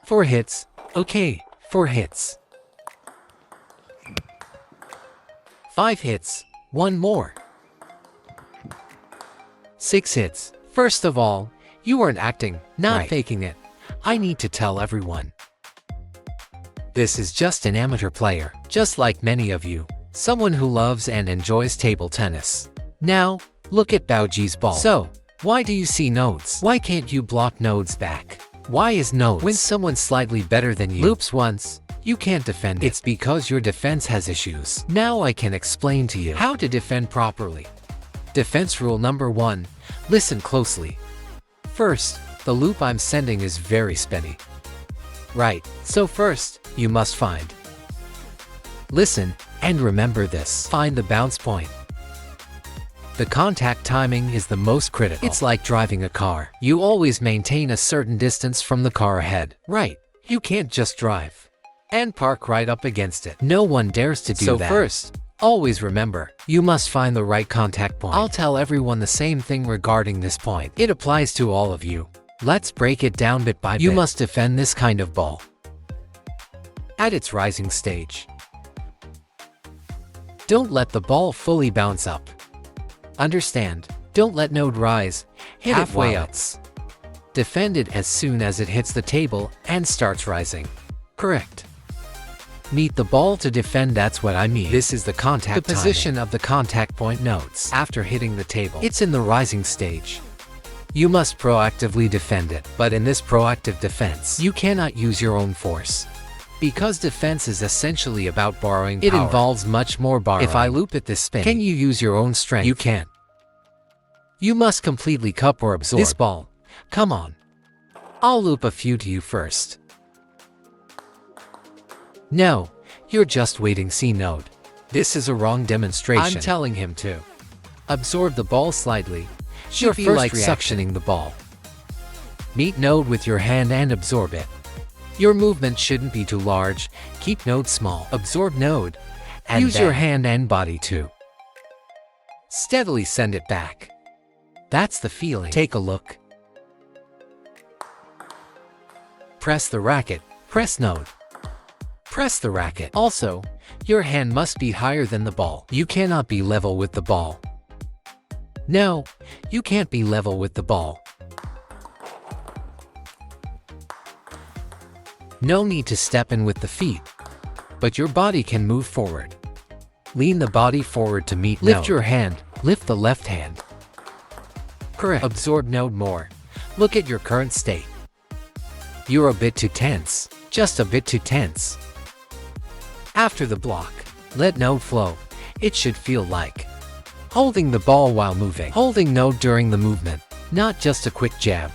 4 hits. Okay, 4 hits. 5 hits. 1 more. 6 hits. First of all, you aren't acting, not faking it. I need to tell everyone. This is just an amateur player, just like many of you. Someone who loves and enjoys table tennis. Now, look at Baoji's ball. So, why do you see nodes? Why can't you block nodes back? Why is nodes when someone slightly better than you loops once, you can't defend it? It's because your defense has issues. Now I can explain to you how to defend properly. Defense rule number 1. Listen closely. First, the loop I'm sending is very spinny. Right, so first, you must find. Listen, and remember this. Find the bounce point. The contact timing is the most critical. It's like driving a car. You always maintain a certain distance from the car ahead. Right, you can't just drive and park right up against it. No one dares to do that. So first, always remember, you must find the right contact point. I'll tell everyone the same thing regarding this point. It applies to all of you. Let's break it down bit by bit. You must defend this kind of ball at its rising stage. Don't let the ball fully bounce up. Understand, don't let node rise, hit halfway up. Defend it as soon as it hits the table and starts rising. Correct. Meet the ball to defend, that's what I mean. This is the contact timing. The position of the contact point notes after hitting the table. It's in the rising stage. You must proactively defend it, but in this proactive defense, you cannot use your own force. Because defense is essentially about borrowing power. It involves much more borrowing. If I loop at this spin, can you use your own strength? You can't. You must completely cup or absorb this ball. Come on. I'll loop a few to you first. No, you're just waiting. C node. This is a wrong demonstration. I'm telling him to absorb the ball slightly. You're feel like suctioning the ball. Meet node with your hand and absorb it. Your movement shouldn't be too large. Keep node small. Absorb node. And use your hand and body too. Steadily send it back. That's the feeling. Take a look. Press the racket. Press node. Press the racket. Also, your hand must be higher than the ball. You cannot be level with the ball. No, you can't be level with the ball. No need to step in with the feet, but your body can move forward. Lean the body forward to meet node. Lift your hand, lift the left hand. Correct. Absorb node more. Look at your current state. You're a bit too tense, just a bit too tense. After the block, let node flow. It should feel like holding the ball while moving. Holding node during the movement, not just a quick jab.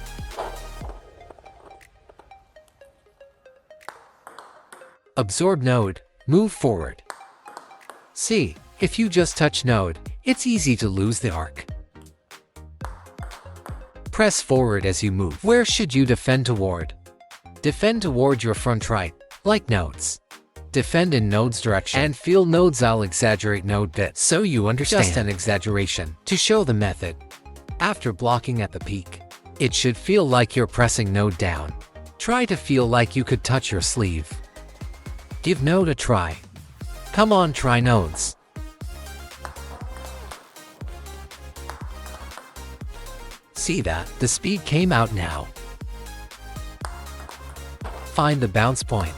Absorb node, move forward. See, if you just touch node, it's easy to lose the arc. Press forward as you move. Where should you defend toward? Defend toward your front right, like nodes. Defend in node's direction and feel nodes. I'll exaggerate node bit so you understand. Just an exaggeration to show the method. After blocking at the peak, it should feel like you're pressing node down. Try to feel like you could touch your sleeve. Give node a try. Come on, try nodes. See that? The speed came out now. Find the bounce point.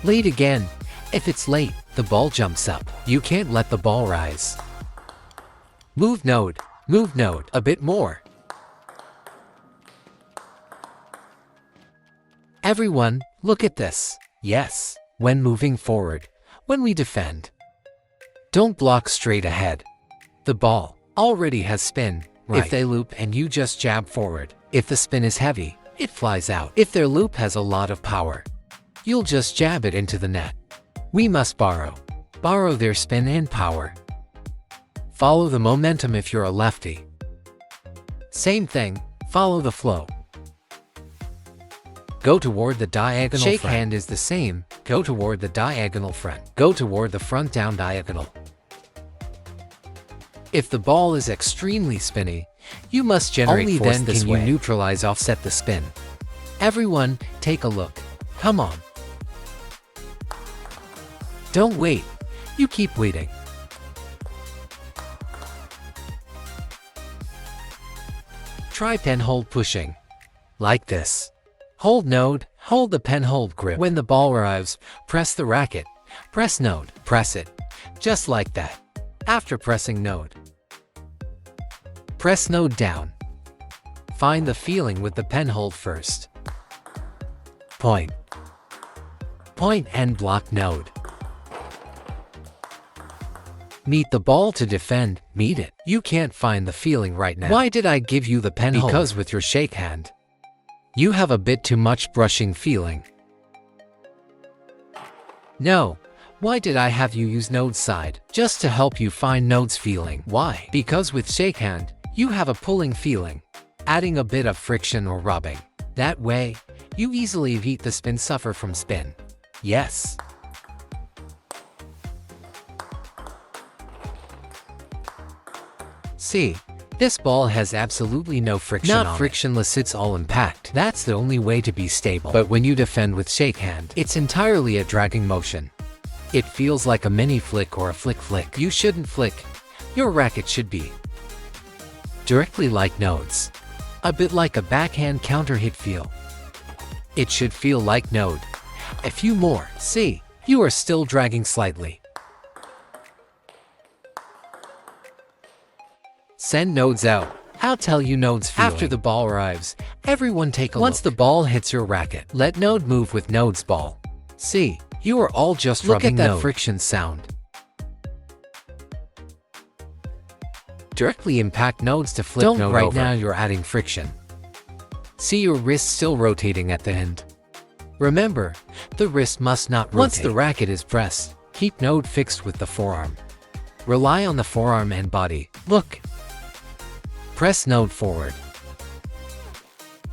Late again. If it's late, the ball jumps up. You can't let the ball rise. Move node a bit more. Everyone, look at this. Yes, when moving forward, when we defend, don't block straight ahead. The ball already has spin. Right. If they loop and you just jab forward, if the spin is heavy, it flies out. If their loop has a lot of power, you'll just jab it into the net. We must borrow their spin and power. Follow the momentum if you're a lefty. Same thing, follow the flow. Go toward the diagonal front. Shake hand is the same. Go toward the diagonal front. Go toward the front down diagonal. If the ball is extremely spinny, you must generate force this way. Only then can you neutralize offset the spin. Everyone, take a look. Come on. Don't wait. You keep waiting. Try pen hold pushing. Like this. Hold node, hold the pen hold grip. When the ball arrives, press the racket. Press node, press it. Just like that. After pressing node, press node down. Find the feeling with the pen hold first. Point. Point and block node. Meet the ball to defend, meet it. You can't find the feeling right now. Why did I give you the pen hold? Because with your shake hand, you have a bit too much brushing feeling. No. Why did I have you use node side? Just to help you find node's feeling. Why? Because with shake hand, you have a pulling feeling, adding a bit of friction or rubbing. That way, you easily beat the spin suffer from spin. Yes. See, this ball has absolutely no friction on it. Not frictionless, it's all impact. That's the only way to be stable. But when you defend with shake hand, it's entirely a dragging motion. It feels like a mini flick or a flick. You shouldn't flick. Your racket should be directly like nodes. A bit like a backhand counter hit feel. It should feel like node. A few more. See, you are still dragging slightly. Send nodes out. I'll tell you node's feeling. After the ball arrives, everyone take a look. Once the ball hits your racket, let node move with node's ball. See, you are all just rubbing node. Look at that friction sound. Directly impact nodes to flip node over. Right now you're adding friction. See your wrist still rotating at the end. Remember, the wrist must not rotate. Once the racket is pressed, keep node fixed with the forearm. Rely on the forearm and body. Look. Press node forward.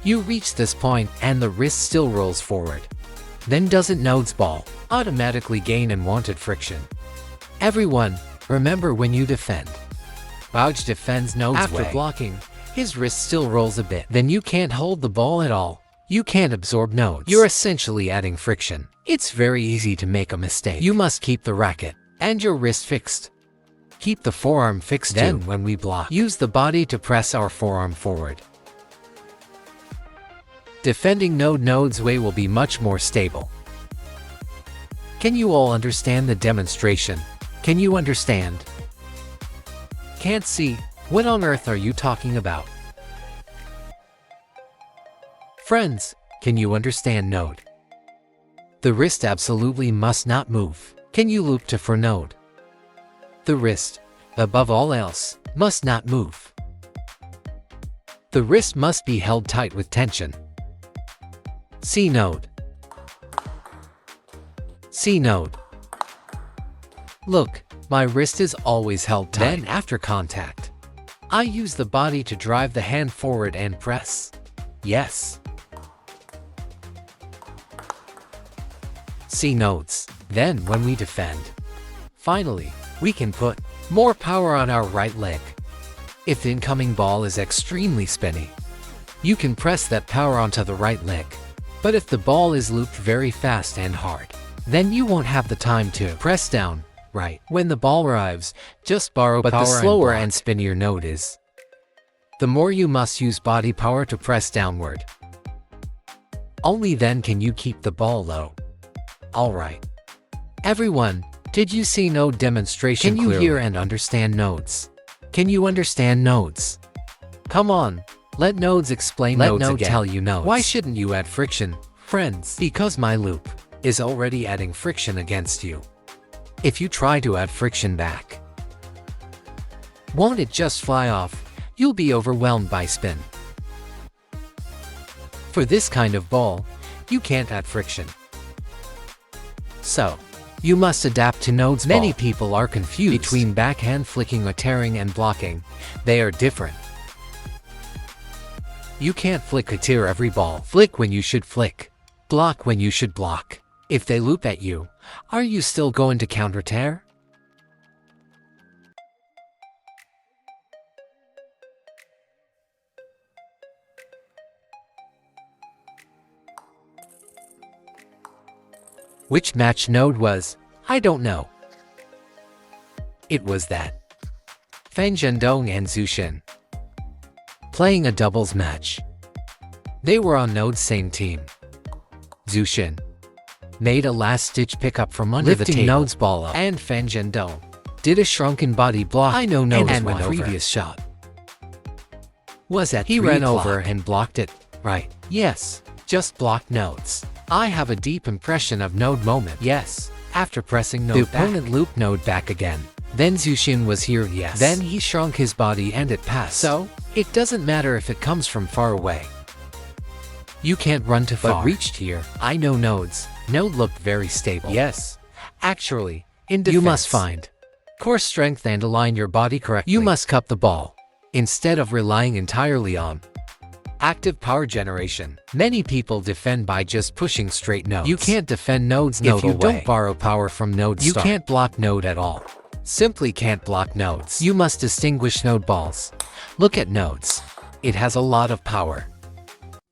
You reach this point and the wrist still rolls forward. Then doesn't node's ball automatically gain unwanted friction? Everyone, remember when you defend. Bauj defends node's after way. Blocking, his wrist still rolls a bit. Then you can't hold the ball at all. You can't absorb nodes. You're essentially adding friction. It's very easy to make a mistake. You must keep the racket and your wrist fixed. Keep the forearm fixed too. Then when we block, use the body to press our forearm forward. Defending node's way will be much more stable. Can you all understand the demonstration? Can you understand? Can't see? What on earth are you talking about? Friends, can you understand node? The wrist absolutely must not move. Can you loop to for node? The wrist, above all else, must not move. The wrist must be held tight with tension. C node. C node. Look, my wrist is always held tight. Then after contact, I use the body to drive the hand forward and press. Yes. C nodes. Then when we defend, finally, we can put more power on our right leg. If the incoming ball is extremely spinny, you can press that power onto the right leg. But if the ball is looped very fast and hard, then you won't have the time to press down, right? When the ball arrives, just borrow power. But the slower and spinnier node is, the more you must use body power to press downward. Only then can you keep the ball low. Alright. Everyone, did you see node demonstration clearly? Can you hear and understand nodes? Can you understand nodes? Come on, let nodes explain nodes again. Let node tell you nodes. Why shouldn't you add friction, friends? Because my loop is already adding friction against you. If you try to add friction back, won't it just fly off? You'll be overwhelmed by spin. For this kind of ball, you can't add friction. So, you must adapt to node's ball. Many people are confused between backhand flicking or tearing and blocking. They are different. You can't flick or tear every ball. Flick when you should flick. Block when you should block. If they loop at you, are you still going to counter tear? Which match node was? I don't know. It was that. Fan Zhendong and Zhu Xin. Playing a doubles match. They were on node's same team. Zhu Xin made a last-ditch pickup from under the table. Node's ball up, and Fan Zhendong did a shrunken body block. I know node and went previous shot was at he ran over and blocked it. Right. Yes. Just blocked nodes. I have a deep impression of node moment. Yes. After pressing node the opponent looped node back again. Then Zhu Xin was here. Yes. Then he shrunk his body and it passed. So it doesn't matter if it comes from far away. You can't run too far. But reached here. I know nodes. Node looked very stable. Yes. Actually, in defense, you must find core strength and align your body correctly. You must cup the ball instead of relying entirely on active power generation. Many people defend by just pushing straight nodes. You can't defend nodes if you don't borrow power from node start. You can't block node at all. Simply can't block nodes. You must distinguish node balls. Look at nodes. It has a lot of power.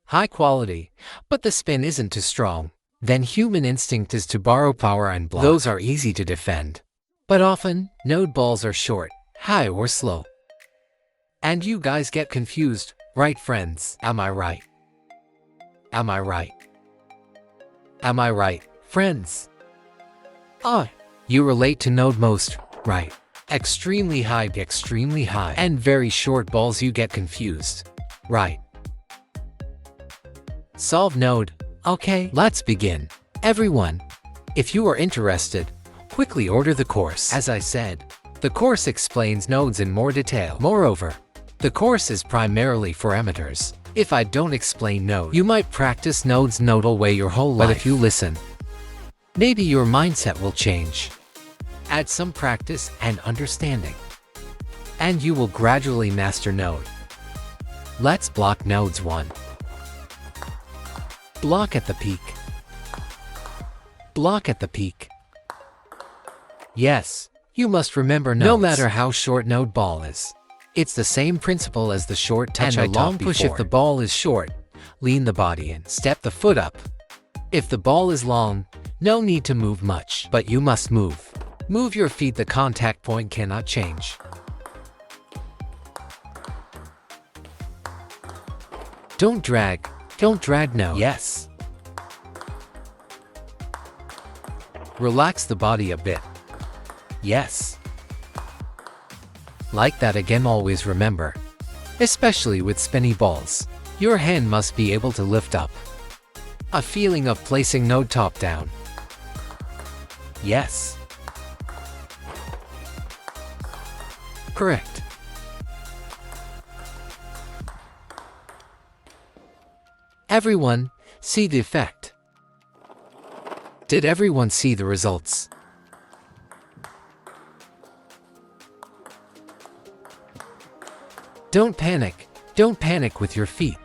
High quality, but the spin isn't too strong. Then human instinct is to borrow power and block. Those are easy to defend. But often, node balls are short, high or slow. And you guys get confused, right friends? Am I right? Am I right? Am I right, friends? You relate to node most, right? Extremely high, and very short balls you get confused, right? Solve node. Okay, let's begin. Everyone, if you are interested, quickly order the course. As I said, the course explains nodes in more detail. Moreover, the course is primarily for amateurs. If I don't explain nodes, you might practice nodes nodal way your whole life. But if you listen, maybe your mindset will change. Add some practice and understanding, and you will gradually master node. Let's block nodes 1. Block at the peak. Block at the peak. Yes, you must remember nodes. No matter how short node ball is. It's the same principle as the short touch and a long push before. If the ball is short, lean the body and step the foot up. If the ball is long, no need to move much, but you must move. Move your feet, the contact point cannot change. Don't drag node. Yes. Relax the body a bit. Yes. Like that again, always remember. Especially with spinny balls, your hand must be able to lift up. A feeling of placing node top down. Yes. Correct. Everyone, see the effect. Did everyone see the results? Don't panic. Don't panic with your feet.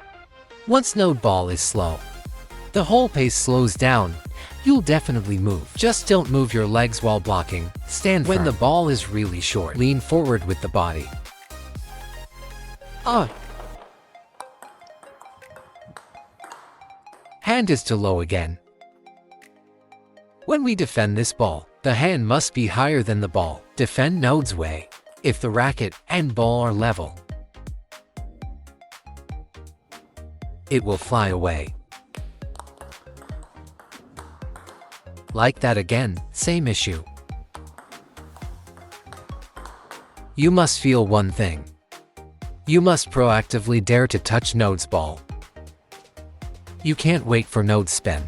Once node ball is slow, the whole pace slows down. You'll definitely move. Just don't move your legs while blocking. Stand firm. When the ball is really short, lean forward with the body. Hand is too low again. When we defend this ball, the hand must be higher than the ball. Defend node's way. If the racket and ball are level, it will fly away. Like that again, same issue. You must feel one thing. You must proactively dare to touch node's ball. You can't wait for node's spin.